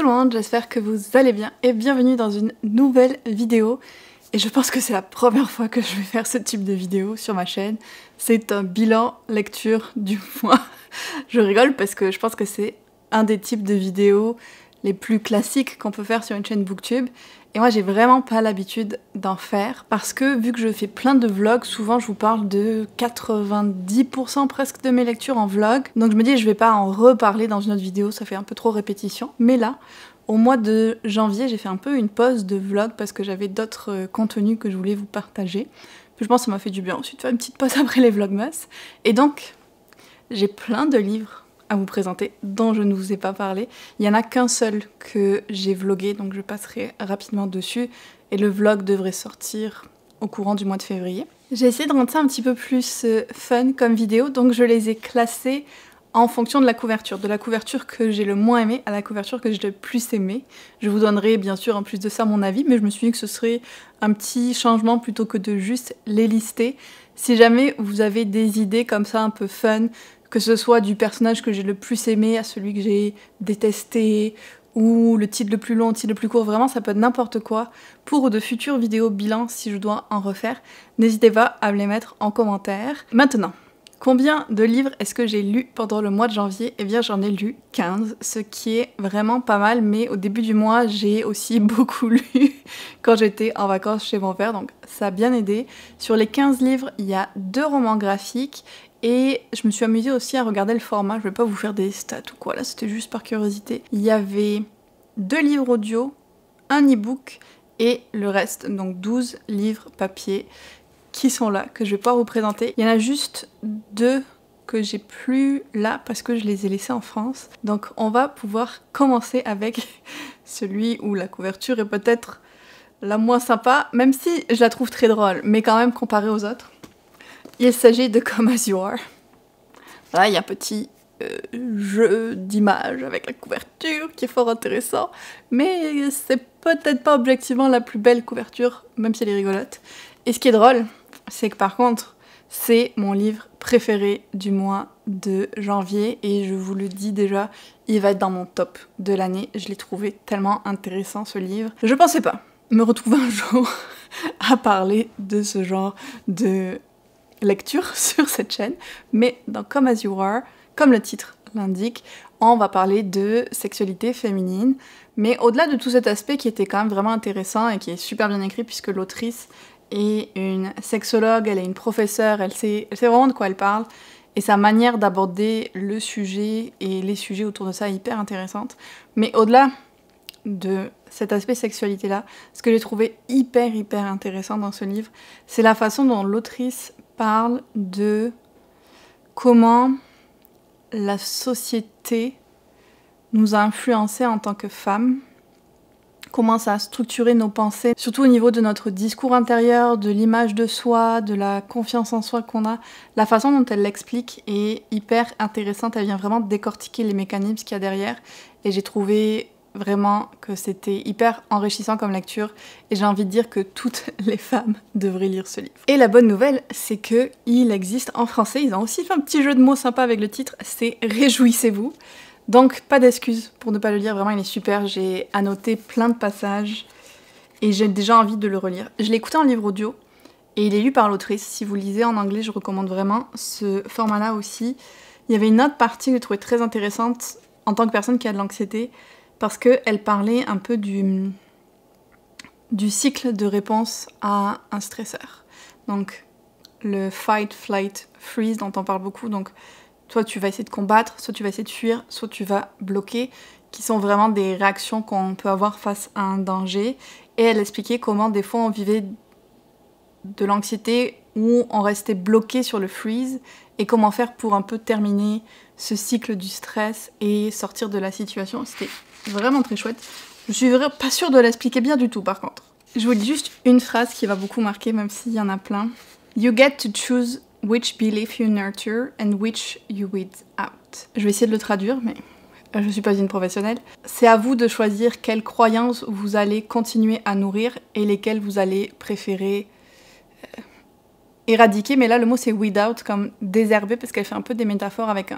tout le monde, j'espère que vous allez bien et bienvenue dans une nouvelle vidéo. Et je pense que c'est la première fois que je vais faire ce type de vidéo sur ma chaîne. C'est un bilan lecture du mois. Je rigole parce que je pense que c'est un des types de vidéos les plus classiques qu'on peut faire sur une chaîne Booktube. Et moi j'ai vraiment pas l'habitude d'en faire parce que vu que je fais plein de vlogs, souvent je vous parle de 90% presque de mes lectures en vlog. Donc je me dis je vais pas en reparler dans une autre vidéo, ça fait un peu trop répétition. Mais là, au mois de janvier, j'ai fait un peu une pause de vlog parce que j'avais d'autres contenus que je voulais vous partager. Puis je pense que ça m'a fait du bien aussi de faire une petite pause après les vlogmas. Et donc, j'ai plein de livres à vous présenter dont je ne vous ai pas parlé. Il n'y en a qu'un seul que j'ai vlogué, donc je passerai rapidement dessus. Et le vlog devrait sortir au courant du mois de février. J'ai essayé de rendre ça un petit peu plus fun comme vidéo, donc je les ai classés en fonction de la couverture que j'ai le moins aimé à la couverture que j'ai le plus aimé. Je vous donnerai bien sûr en plus de ça mon avis, mais je me suis dit que ce serait un petit changement plutôt que de juste les lister. Si jamais vous avez des idées comme ça un peu fun, que ce soit du personnage que j'ai le plus aimé à celui que j'ai détesté, ou le titre le plus long, le titre le plus court, vraiment ça peut être n'importe quoi. Pour de futures vidéos bilan, si je dois en refaire, n'hésitez pas à me les mettre en commentaire. Maintenant, combien de livres est-ce que j'ai lu pendant le mois de janvier? Eh bien j'en ai lu 15, ce qui est vraiment pas mal, mais au début du mois j'ai aussi beaucoup lu quand j'étais en vacances chez mon père, donc ça a bien aidé. Sur les 15 livres, il y a 2 romans graphiques, et je me suis amusée aussi à regarder le format, je vais pas vous faire des stats ou quoi, là c'était juste par curiosité. Il y avait 2 livres audio, un e-book et le reste, donc 12 livres papier qui sont là, que je vais pas vous présenter. Il y en a juste 2 que j'ai plus là parce que je les ai laissés en France. Donc on va pouvoir commencer avec celui où la couverture est peut-être la moins sympa, même si je la trouve très drôle, mais quand même comparée aux autres. Il s'agit de Come As You Are. Là, il y a un petit jeu d'images avec la couverture qui est fort intéressant, mais c'est peut-être pas objectivement la plus belle couverture, même si elle est rigolote. Et ce qui est drôle, c'est que par contre, c'est mon livre préféré du mois de janvier, et je vous le dis déjà, il va être dans mon top de l'année. Je l'ai trouvé tellement intéressant ce livre. Je pensais pas me retrouver un jour à parler de ce genre de lecture sur cette chaîne, mais dans Come As You Are, comme le titre l'indique, on va parler de sexualité féminine, mais au-delà de tout cet aspect qui était quand même vraiment intéressant et qui est super bien écrit puisque l'autrice est une sexologue, elle est une professeure, elle sait vraiment de quoi elle parle, et sa manière d'aborder le sujet et les sujets autour de ça est hyper intéressante. Mais au-delà de cet aspect sexualité-là, ce que j'ai trouvé hyper intéressant dans ce livre, c'est la façon dont l'autrice parle de comment la société nous a influencés en tant que femmes, comment ça a structuré nos pensées, surtout au niveau de notre discours intérieur, de l'image de soi, de la confiance en soi qu'on a. La façon dont elle l'explique est hyper intéressante, elle vient vraiment décortiquer les mécanismes qu'il y a derrière, et j'ai trouvé vraiment que c'était hyper enrichissant comme lecture, et j'ai envie de dire que toutes les femmes devraient lire ce livre. Et la bonne nouvelle, c'est que il existe en français, ils ont aussi fait un petit jeu de mots sympa avec le titre, c'est Réjouissez-vous. Donc pas d'excuses pour ne pas le lire, vraiment il est super, j'ai annoté plein de passages et j'ai déjà envie de le relire. Je l'ai écouté en livre audio et il est lu par l'autrice. Si vous lisez en anglais, je recommande vraiment ce format-là aussi. Il y avait une autre partie que j'ai trouvée très intéressante en tant que personne qui a de l'anxiété, parce qu'elle parlait un peu du cycle de réponse à un stresseur. Donc le fight, flight, freeze dont on parle beaucoup, donc soit tu vas essayer de combattre, soit tu vas essayer de fuir, soit tu vas bloquer, qui sont vraiment des réactions qu'on peut avoir face à un danger. Et elle expliquait comment des fois on vivait de l'anxiété ou on restait bloqué sur le freeze, et comment faire pour un peu terminer ce cycle du stress et sortir de la situation. C'était vraiment très chouette. Je suis vraiment pas sûre de l'expliquer bien du tout par contre. Je vous dis juste une phrase qui va beaucoup marquer, même s'il y en a plein. You get to choose which belief you nurture and which you weed out. Je vais essayer de le traduire, mais je suis pas une professionnelle. C'est à vous de choisir quelles croyances vous allez continuer à nourrir et lesquelles vous allez préférer éradiquer. Mais là, le mot c'est weed out, comme désherber, parce qu'elle fait un peu des métaphores avec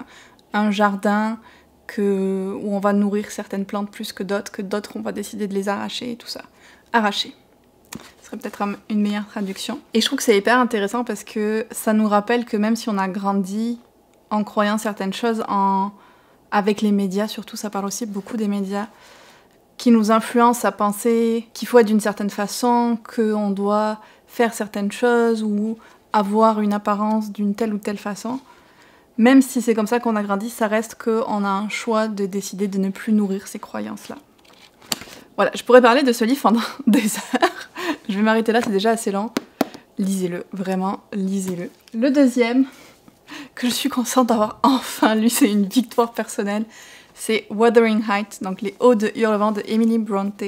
un jardin où on va nourrir certaines plantes plus que d'autres on va décider de les arracher et tout ça. Arracher. Ce serait peut-être une meilleure traduction. Et je trouve que c'est hyper intéressant parce que ça nous rappelle que même si on a grandi en croyant certaines choses, avec les médias, surtout ça parle aussi beaucoup des médias, qui nous influencent à penser qu'il faut être d'une certaine façon, qu'on doit faire certaines choses ou avoir une apparence d'une telle ou telle façon. Même si c'est comme ça qu'on a grandi, ça reste qu'on a un choix de décider de ne plus nourrir ces croyances-là. Voilà, je pourrais parler de ce livre pendant des heures. Je vais m'arrêter là, c'est déjà assez lent. Lisez-le, vraiment, lisez-le. Le deuxième, que je suis contente d'avoir enfin lu, c'est une victoire personnelle, c'est Wuthering Heights, donc Les Hauts de Hurlevent de Emily Bronte,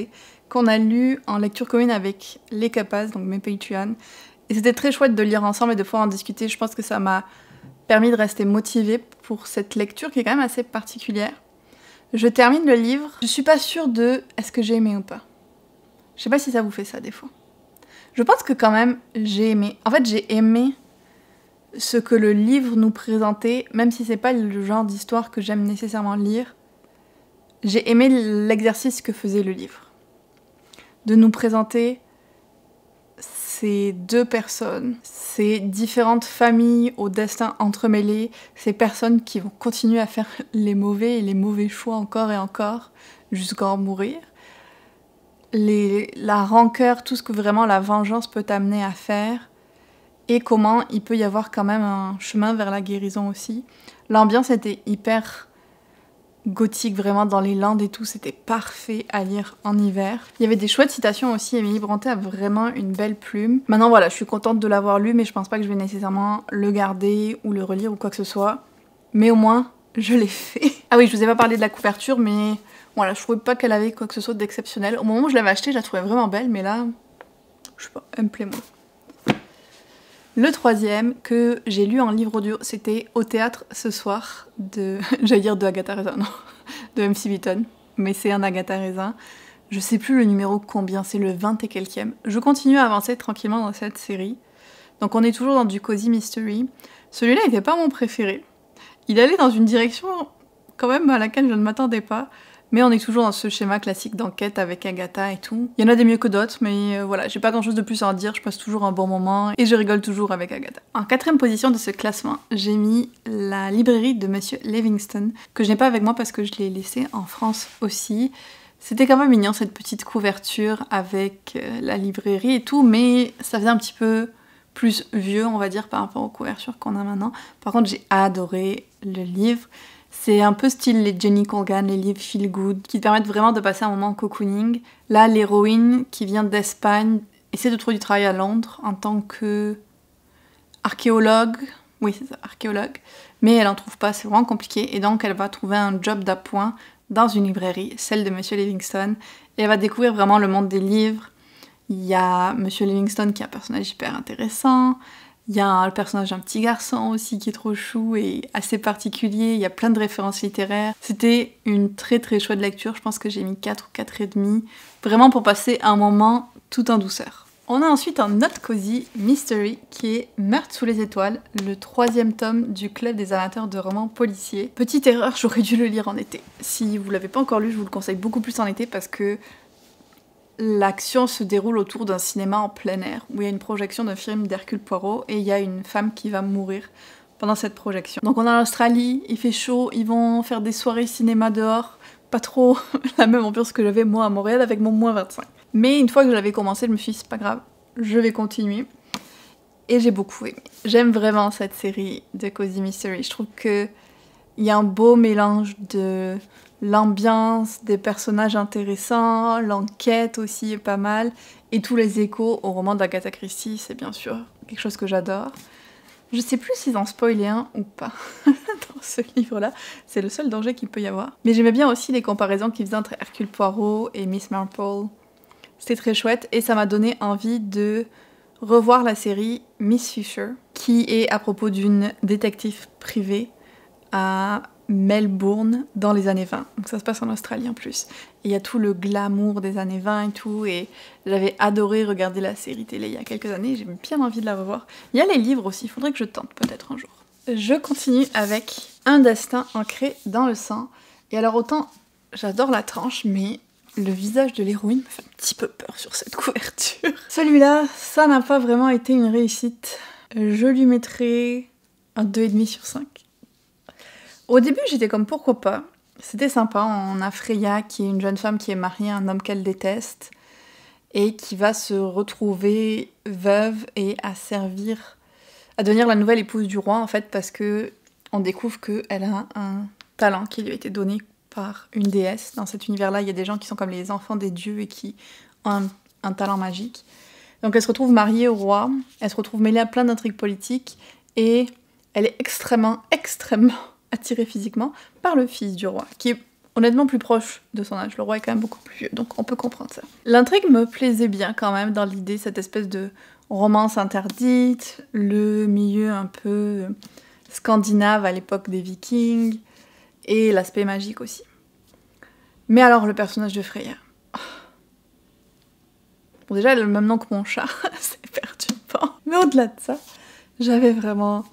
qu'on a lu en lecture commune avec les Capas, donc mes Patreons. Et c'était très chouette de lire ensemble et de pouvoir en discuter. Je pense que ça m'a permis de rester motivée pour cette lecture qui est quand même assez particulière. Je termine le livre, je suis pas sûre de est-ce que j'ai aimé ou pas. Je sais pas si ça vous fait ça des fois. Je pense que quand même j'ai aimé. En fait j'ai aimé ce que le livre nous présentait, même si c'est pas le genre d'histoire que j'aime nécessairement lire. J'ai aimé l'exercice que faisait le livre. De nous présenter ces deux personnes, ces différentes familles au destin entremêlé, ces personnes qui vont continuer à faire les mauvais et les mauvais choix encore et encore, jusqu'à en mourir. La rancœur, tout ce que vraiment la vengeance peut t'amener à faire, et comment il peut y avoir quand même un chemin vers la guérison aussi. L'ambiance était hyper gothique, vraiment dans les Landes et tout, c'était parfait à lire en hiver. Il y avait des chouettes citations aussi, Emily Bronte a vraiment une belle plume. Maintenant voilà, je suis contente de l'avoir lu, mais je pense pas que je vais nécessairement le garder ou le relire ou quoi que ce soit. Mais au moins, je l'ai fait. Ah oui, je vous ai pas parlé de la couverture, mais voilà, je trouvais pas qu'elle avait quoi que ce soit d'exceptionnel. Au moment où je l'avais achetée, je la trouvais vraiment belle, mais là, je sais pas, elle me plaît moins. Le troisième que j'ai lu en livre audio, c'était Au théâtre ce soir de, j'allais dire de Agatha Raisin, non, de MC Beaton, mais c'est un Agatha Raisin. Je sais plus le numéro combien, c'est le 20 et quelquième. Je continue à avancer tranquillement dans cette série. Donc on est toujours dans du cozy mystery. Celui-là n'était pas mon préféré. Il allait dans une direction quand même à laquelle je ne m'attendais pas. Mais on est toujours dans ce schéma classique d'enquête avec Agatha et tout. Il y en a des mieux que d'autres, mais voilà, j'ai pas grand chose de plus à en dire, je passe toujours un bon moment et je rigole toujours avec Agatha. En quatrième position de ce classement, j'ai mis La librairie de Monsieur Livingston, que je n'ai pas avec moi parce que je l'ai laissé en France aussi. C'était quand même mignon cette petite couverture avec la librairie et tout, mais ça faisait un petit peu plus vieux, on va dire, par rapport aux couvertures qu'on a maintenant. Par contre, j'ai adoré le livre. C'est un peu style les Jenny Colgan, les livres feel good, qui te permettent vraiment de passer un moment cocooning. Là, l'héroïne qui vient d'Espagne essaie de trouver du travail à Londres en tant que archéologue. Oui, c'est ça, archéologue. Mais elle en trouve pas, c'est vraiment compliqué. Et donc, elle va trouver un job d'appoint dans une librairie, celle de Monsieur Livingston. Et elle va découvrir vraiment le monde des livres. Il y a Monsieur Livingston qui est un personnage hyper intéressant. Il y a le personnage d'un petit garçon aussi qui est trop chou et assez particulier, il y a plein de références littéraires. C'était une très très chouette lecture, je pense que j'ai mis 4 ou 4,5, vraiment pour passer un moment tout en douceur. On a ensuite un autre cozy mystery qui est Meurtre sous les étoiles, le 3e tome du club des amateurs de romans policiers. Petite erreur, j'aurais dû le lire en été. Si vous l'avez pas encore lu, je vous le conseille beaucoup plus en été parce que l'action se déroule autour d'un cinéma en plein air, où il y a une projection d'un film d'Hercule Poirot, et il y a une femme qui va mourir pendant cette projection. Donc on est en Australie, il fait chaud, ils vont faire des soirées cinéma dehors, pas trop la même ambiance que j'avais moi à Montréal avec mon moins 25. Mais une fois que je l'avais commencé, je me suis dit c'est pas grave, je vais continuer. Et j'ai beaucoup aimé. J'aime vraiment cette série de Cozy Mystery, je trouve que il y a un beau mélange de l'ambiance, des personnages intéressants, l'enquête aussi est pas mal, et tous les échos au roman d'Agatha Christie, c'est bien sûr quelque chose que j'adore. Je sais plus s'ils en spoilent un ou pas dans ce livre-là, c'est le seul danger qu'il peut y avoir. Mais j'aimais bien aussi les comparaisons qu'ils faisaient entre Hercule Poirot et Miss Marple. C'était très chouette, et ça m'a donné envie de revoir la série Miss Fisher, qui est à propos d'une détective privée à Melbourne dans les années 20. Donc ça se passe en Australie en plus. Et il y a tout le glamour des années 20 et tout. Et j'avais adoré regarder la série télé il y a quelques années. J'ai bien envie de la revoir. Il y a les livres aussi, il faudrait que je tente peut-être un jour. Je continue avec Un destin ancré dans le sang Et alors autant j'adore la tranche, mais le visage de l'héroïne me fait un petit peu peur sur cette couverture. Celui-là, ça n'a pas vraiment été une réussite. Je lui mettrai un 2,5 sur 5. Au début, j'étais comme pourquoi pas. C'était sympa, on a Freya qui est une jeune femme qui est mariée à un homme qu'elle déteste et qui va se retrouver veuve et à devenir la nouvelle épouse du roi en fait parce que on découvre qu'elle a un talent qui lui a été donné par une déesse. Dans cet univers-là, il y a des gens qui sont comme les enfants des dieux et qui ont un talent magique. Donc elle se retrouve mariée au roi, elle se retrouve mêlée à plein d'intrigues politiques et elle est extrêmement attirée physiquement par le fils du roi, qui est honnêtement plus proche de son âge. Le roi est quand même beaucoup plus vieux, donc on peut comprendre ça. L'intrigue me plaisait bien quand même dans l'idée, cette espèce de romance interdite, le milieu un peu scandinave à l'époque des Vikings, et l'aspect magique aussi. Mais alors le personnage de Freya... Bon déjà elle a le même nom que mon chat, c'est perturbant. Mais au-delà de ça, j'avais vraiment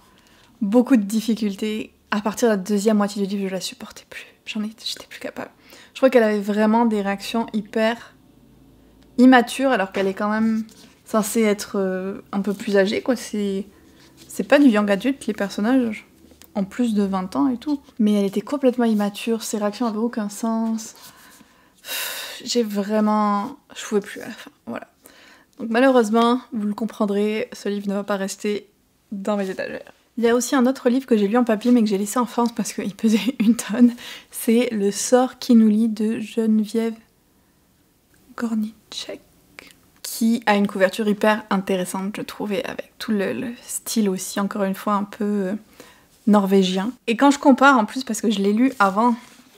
beaucoup de difficultés. À partir de la deuxième moitié du livre, je la supportais plus. J'étais plus capable. Je crois qu'elle avait vraiment des réactions hyper immatures, alors qu'elle est quand même censée être un peu plus âgée, quoi. C'est pas du young adulte, les personnages ont plus de 20 ans et tout. Mais elle était complètement immature, ses réactions avaient aucun sens. Je pouvais plus à la fin, voilà. Donc malheureusement, vous le comprendrez, ce livre ne va pas rester dans mes étagères. Il y a aussi un autre livre que j'ai lu en papier mais que j'ai laissé en France parce qu'il pesait une tonne. C'est Le sort qui nous lie de Geneviève Gorniczek, qui a une couverture hyper intéressante, je trouvais, avec tout le style aussi, encore une fois, un peu norvégien. Et quand je compare, en plus, parce que je l'ai lu avant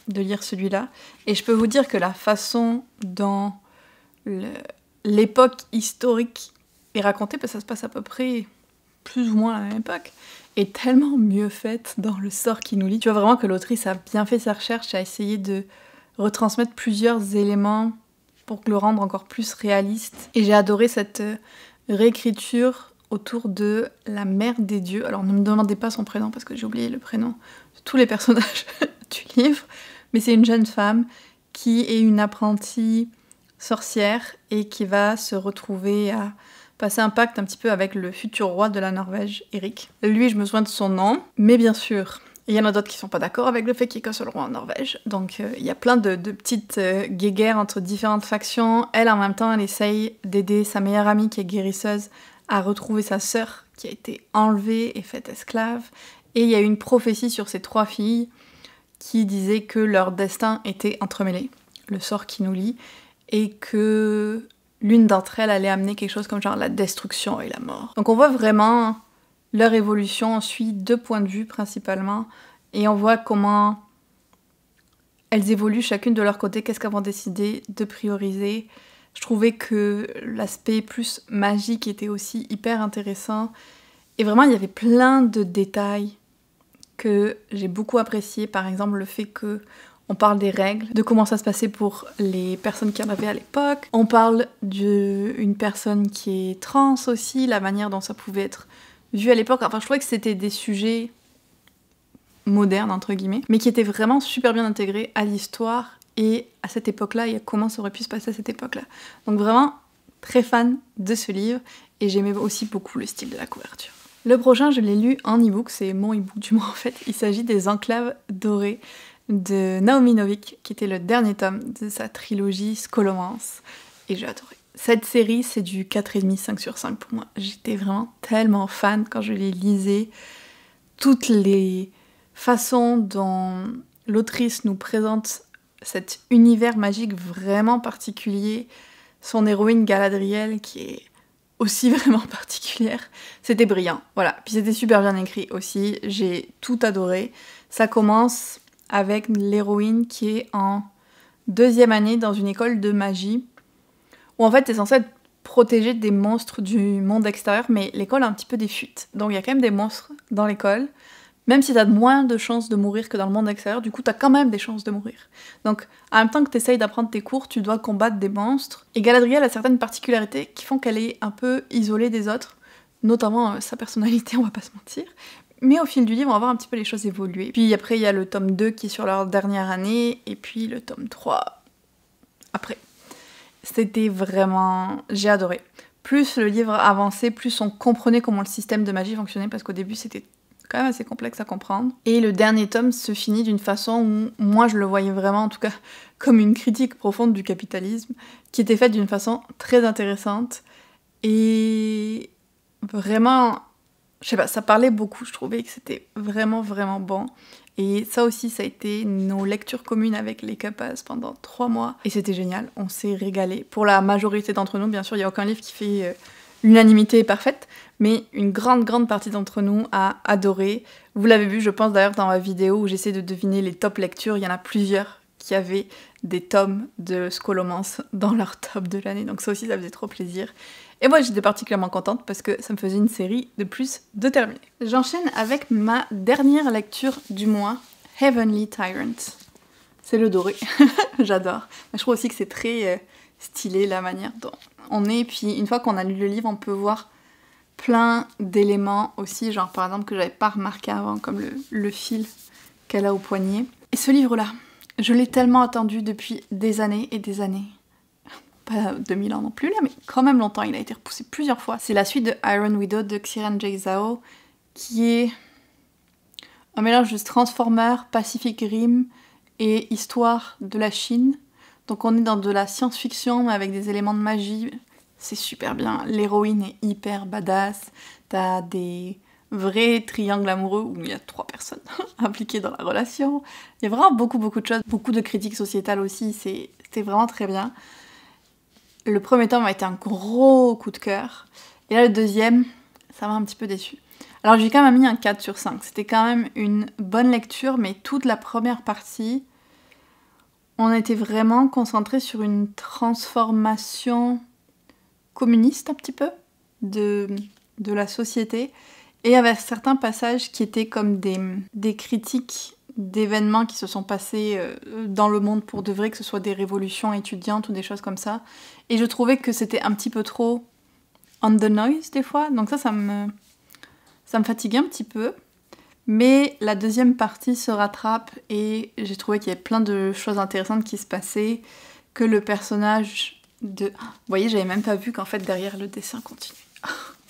de lire celui-là, et je peux vous dire que la façon dont l'époque historique est racontée, parce que ça se passe à peu près plus ou moins à la même époque, est tellement mieux faite dans Le sort qui nous lie. Tu vois vraiment que l'autrice a bien fait sa recherche, a essayé de retransmettre plusieurs éléments pour le rendre encore plus réaliste. Et j'ai adoré cette réécriture autour de la mère des dieux. Alors ne me demandez pas son prénom parce que j'ai oublié le prénom de tous les personnages du livre, mais c'est une jeune femme qui est une apprentie sorcière et qui va se retrouver à passer un pacte un petit peu avec le futur roi de la Norvège, Eric. Lui, je me souviens de son nom, mais bien sûr, il y en a d'autres qui sont pas d'accord avec le fait qu'il y ait qu'un seul roi en Norvège. Donc il y a plein de petites guéguerres entre différentes factions. Elle, en même temps, elle essaye d'aider sa meilleure amie qui est guérisseuse à retrouver sa sœur qui a été enlevée et faite esclave. Et il y a une prophétie sur ces 3 filles qui disait que leur destin était entremêlé, le sort qui nous lie, et que l'une d'entre elles allait amener quelque chose comme genre la destruction et la mort. Donc on voit vraiment leur évolution, on suit 2 points de vue principalement, et on voit comment elles évoluent chacune de leur côté, qu'est-ce qu'elles vont décider de prioriser. Je trouvais que l'aspect plus magique était aussi hyper intéressant, et vraiment il y avait plein de détails que j'ai beaucoup apprécié, par exemple le fait que on parle des règles, de comment ça se passait pour les personnes qui en avaient à l'époque. On parle d'une personne qui est trans aussi, la manière dont ça pouvait être vu à l'époque. Enfin, je trouvais que c'était des sujets modernes, entre guillemets, mais qui étaient vraiment super bien intégrés à l'histoire et à cette époque-là, et à comment ça aurait pu se passer à cette époque-là. Donc vraiment, très fan de ce livre, et j'aimais aussi beaucoup le style de la couverture. Le prochain, je l'ai lu en e-book, c'est mon e-book du mois en fait. Il s'agit des Enclaves dorées de Naomi Novik, qui était le dernier tome de sa trilogie Scholomance, et j'ai adoré. Cette série, c'est du 4,5, 5 sur 5 pour moi. J'étais vraiment tellement fan quand je les lisais. Toutes les façons dont l'autrice nous présente cet univers magique vraiment particulier, son héroïne Galadriel qui est aussi vraiment particulière, c'était brillant, voilà. Puis c'était super bien écrit aussi, j'ai tout adoré. Ça commence avec l'héroïne qui est en 2e année dans une école de magie, où en fait t'es censée être protégée des monstres du monde extérieur, mais l'école a un petit peu des fuites. Donc il y a quand même des monstres dans l'école, même si t'as moins de chances de mourir que dans le monde extérieur, du coup t'as quand même des chances de mourir. Donc en même temps que t'essayes d'apprendre tes cours, tu dois combattre des monstres. Et Galadriel a certaines particularités qui font qu'elle est un peu isolée des autres, notamment sa personnalité, on va pas se mentir. Mais au fil du livre, on va voir un petit peu les choses évoluer. Puis après, il y a le tome 2 qui est sur leur dernière année, et puis le tome 3 après. C'était vraiment... J'ai adoré. Plus le livre avançait, plus on comprenait comment le système de magie fonctionnait, parce qu'au début, c'était quand même assez complexe à comprendre. Et le dernier tome se finit d'une façon où moi, je le voyais vraiment, en tout cas, comme une critique profonde du capitalisme, qui était faite d'une façon très intéressante. Et vraiment... Je sais pas, ça parlait beaucoup, je trouvais que c'était vraiment vraiment bon. Et ça aussi, ça a été nos lectures communes avec les Capas pendant 3 mois. Et c'était génial, on s'est régalé. Pour la majorité d'entre nous, bien sûr, il n'y a aucun livre qui fait l'unanimité parfaite, mais une grande partie d'entre nous a adoré. Vous l'avez vu, je pense d'ailleurs dans ma vidéo où j'essaie de deviner les top lectures, il y en a plusieurs qui avaient des tomes de Scholomance dans leur top de l'année. Donc ça aussi, ça faisait trop plaisir. Et moi, j'étais particulièrement contente parce que ça me faisait une série de plus de terminer. J'enchaîne avec ma dernière lecture du mois, Heavenly Tyrant. C'est le doré, j'adore. Je trouve aussi que c'est très stylé la manière dont on est. Puis une fois qu'on a lu le livre, on peut voir plein d'éléments aussi, genre par exemple que j'avais pas remarqué avant, comme le fil qu'elle a au poignet. Et ce livre-là, je l'ai tellement attendu depuis des années et des années. Pas 2000 ans non plus là, mais quand même longtemps, il a été repoussé plusieurs fois. C'est la suite de Iron Widow de Xiran Jay Zhao, qui est un mélange de Transformer, Pacific Rim et histoire de la Chine. Donc on est dans de la science-fiction, mais avec des éléments de magie. C'est super bien. L'héroïne est hyper badass. T'as des vrais triangles amoureux où il y a 3 personnes impliquées dans la relation. Il y a vraiment beaucoup de choses. Beaucoup de critiques sociétales aussi. C'était vraiment très bien. Le premier tome a été un gros coup de cœur. Et là, le deuxième, ça m'a un petit peu déçu. Alors, j'ai quand même mis un 4 sur 5. C'était quand même une bonne lecture, mais toute la première partie, on était vraiment concentré sur une transformation communiste, un petit peu, de la société. Et il y avait certains passages qui étaient comme des critiques d'événements qui se sont passés dans le monde pour de vrai, que ce soit des révolutions étudiantes ou des choses comme ça. Et je trouvais que c'était un petit peu trop on the noise des fois, donc ça me fatiguait un petit peu. Mais la deuxième partie se rattrape et j'ai trouvé qu'il y avait plein de choses intéressantes qui se passaient, que le personnage de... Vous voyez, j'avais même pas vu qu'en fait derrière le dessin continue.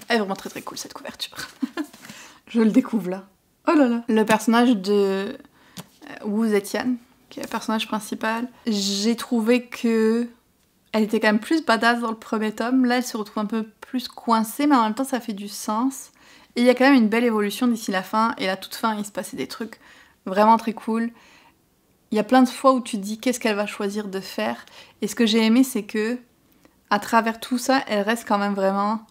Elle est vraiment très cool cette couverture. Je le découvre là. Oh là là. Le personnage de Wu Zetian, qui est le personnage principal, j'ai trouvé que elle était quand même plus badass dans le premier tome. Là, elle se retrouve un peu plus coincée, mais en même temps, ça fait du sens. Et il y a quand même une belle évolution d'ici la fin. Et la toute fin, il se passait des trucs vraiment très cool. Il y a plein de fois où tu te dis qu'est-ce qu'elle va choisir de faire. Et ce que j'ai aimé, c'est que à travers tout ça, elle reste quand même vraiment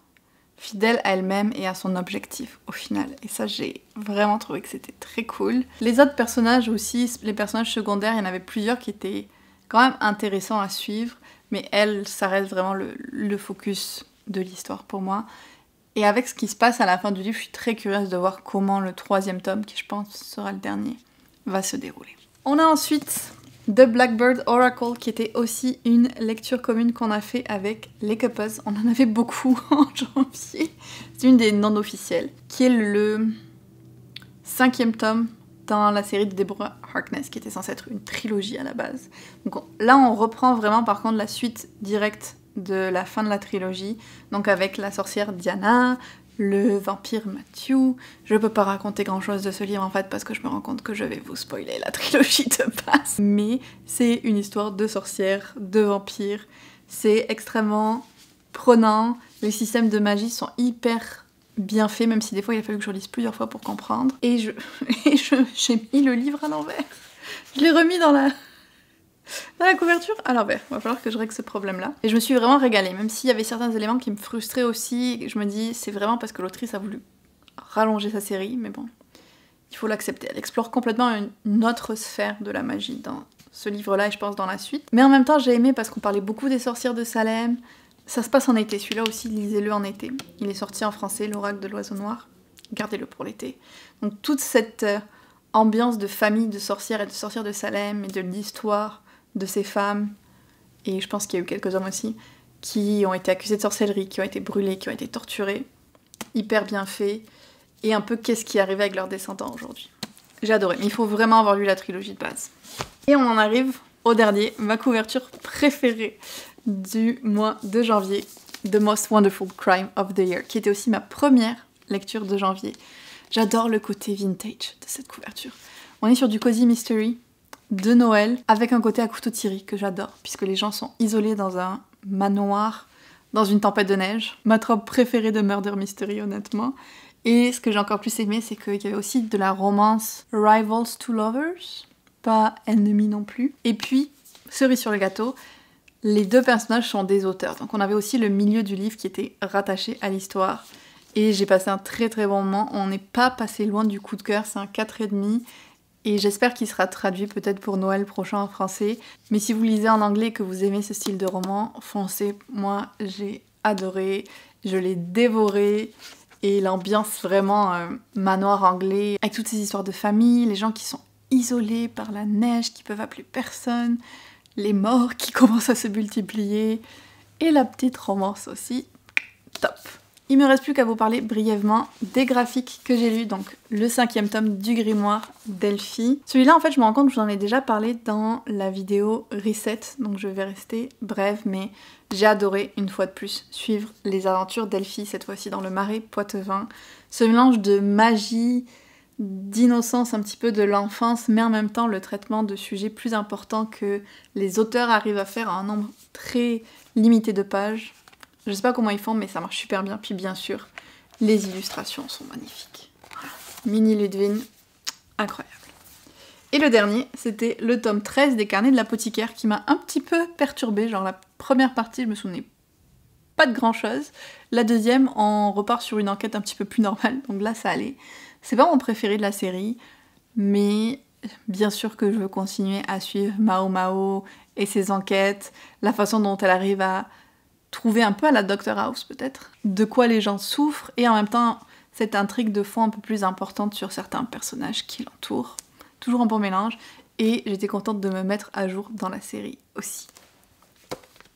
fidèle à elle-même et à son objectif au final. Et ça, j'ai vraiment trouvé que c'était très cool. Les autres personnages aussi, les personnages secondaires, il y en avait plusieurs qui étaient quand même intéressants à suivre. Mais elle, ça reste vraiment le focus de l'histoire pour moi. Et avec ce qui se passe à la fin du livre, je suis très curieuse de voir comment le 3e tome, qui je pense sera le dernier, va se dérouler. On a ensuite The Blackbird Oracle, qui était aussi une lecture commune qu'on a fait avec les Cuppers. On en avait beaucoup en janvier. C'est une des non-officielles, qui est le 5e tome dans la série de Deborah Harkness, qui était censée être une trilogie à la base. Donc là, on reprend vraiment par contre la suite directe de la fin de la trilogie, donc avec la sorcière Diana, le vampire Matthew. Je peux pas raconter grand chose de ce livre en fait, parce que je me rends compte que je vais vous spoiler la trilogie de base. Mais c'est une histoire de sorcière, de vampire. C'est extrêmement prenant. Les systèmes de magie sont hyper bien fait, même si des fois il a fallu que je relise plusieurs fois pour comprendre. Et j'ai mis le livre à l'envers. Je l'ai remis dans la couverture à l'envers. Il va falloir que je règle ce problème-là. Et je me suis vraiment régalée, même s'il y avait certains éléments qui me frustraient aussi. Je me dis, c'est vraiment parce que l'autrice a voulu rallonger sa série, mais bon, il faut l'accepter. Elle explore complètement une autre sphère de la magie dans ce livre-là, et je pense dans la suite. Mais en même temps, j'ai aimé parce qu'on parlait beaucoup des sorcières de Salem. Ça se passe en été, celui-là aussi, lisez-le en été. Il est sorti en français, L'Oracle de l'Oiseau Noir. Gardez-le pour l'été. Donc toute cette ambiance de famille de sorcières et de sorcières de Salem et de l'histoire de ces femmes, et je pense qu'il y a eu quelques hommes aussi, qui ont été accusés de sorcellerie, qui ont été brûlés, qui ont été torturés. Hyper bien fait. et un peu qu'est-ce qui arrivait avec leurs descendants aujourd'hui. J'ai adoré, mais il faut vraiment avoir lu la trilogie de base. Et on en arrive au dernier, ma couverture préférée du mois de janvier, The Most Wonderful Crime of the Year, qui était aussi ma première lecture de janvier. J'adore le côté vintage de cette couverture. On est sur du cozy mystery de Noël, avec un côté à couteau tiré que j'adore, puisque les gens sont isolés dans un manoir, dans une tempête de neige. Ma trope préférée de murder mystery, honnêtement. Et ce que j'ai encore plus aimé, c'est qu'il y avait aussi de la romance Rivals to Lovers, pas ennemis non plus. Et puis, cerise sur le gâteau, les deux personnages sont des auteurs. Donc on avait aussi le milieu du livre qui était rattaché à l'histoire. Et j'ai passé un très très bon moment. On n'est pas passé loin du coup de cœur, c'est un 4,5. Et j'espère qu'il sera traduit peut-être pour Noël prochain en français. Mais si vous lisez en anglais et que vous aimez ce style de roman, foncez. Moi, j'ai adoré, je l'ai dévoré. Et l'ambiance vraiment manoir anglais, avec toutes ces histoires de famille, les gens qui sont isolés par la neige, qui peuvent appeler personne, les morts qui commencent à se multiplier, et la petite romance aussi, top. Il me reste plus qu'à vous parler brièvement des graphiques que j'ai lus, donc le 5e tome du grimoire d'Elphie. Celui-là, en fait, je me rends compte que je vous en ai déjà parlé dans la vidéo Reset, donc je vais rester brève, mais j'ai adoré, une fois de plus, suivre les aventures d'Elphie, cette fois-ci dans le Marais poitevin. Ce mélange de magie, d'innocence un petit peu de l'enfance, mais en même temps le traitement de sujets plus importants que les auteurs arrivent à faire en un nombre très limité de pages. Je sais pas comment ils font, mais ça marche super bien. Puis bien sûr, les illustrations sont magnifiques. Voilà. Mini Ludwig, incroyable. Et le dernier, c'était le tome 13 des Carnets de l'apothicaire qui m'a un petit peu perturbée. Genre la première partie, je me souvenais pas de grand chose. La deuxième, on repart sur une enquête un petit peu plus normale. Donc là, ça allait. C'est pas mon préféré de la série, mais bien sûr que je veux continuer à suivre Mao Mao et ses enquêtes, la façon dont elle arrive à trouver un peu à la Dr House peut-être, de quoi les gens souffrent, et en même temps cette intrigue de fond un peu plus importante sur certains personnages qui l'entourent. Toujours un bon mélange, et j'étais contente de me mettre à jour dans la série aussi.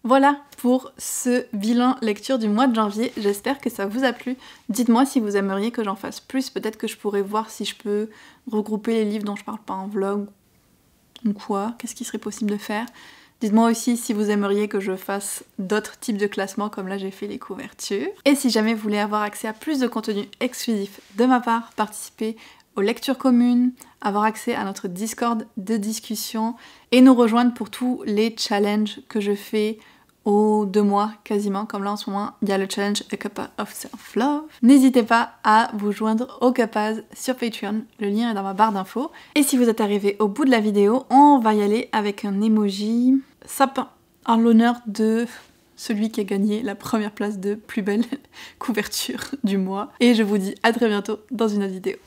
Voilà pour ce bilan lecture du mois de janvier, j'espère que ça vous a plu. Dites-moi si vous aimeriez que j'en fasse plus, peut-être que je pourrais voir si je peux regrouper les livres dont je parle pas en vlog ou quoi, qu'est-ce qui serait possible de faire. Dites-moi aussi si vous aimeriez que je fasse d'autres types de classements, comme là j'ai fait les couvertures. Et si jamais vous voulez avoir accès à plus de contenu exclusif de ma part, participer aux lectures communes, avoir accès à notre Discord de discussion et nous rejoindre pour tous les challenges que je fais aux 2 mois quasiment, comme là en ce moment il y a le challenge A Cup of Self-Love. N'hésitez pas à vous joindre au Cupaz sur Patreon, le lien est dans ma barre d'infos. Et si vous êtes arrivé au bout de la vidéo, on va y aller avec un emoji sapin en l'honneur de celui qui a gagné la première place de plus belle couverture du mois. Et je vous dis à très bientôt dans une autre vidéo.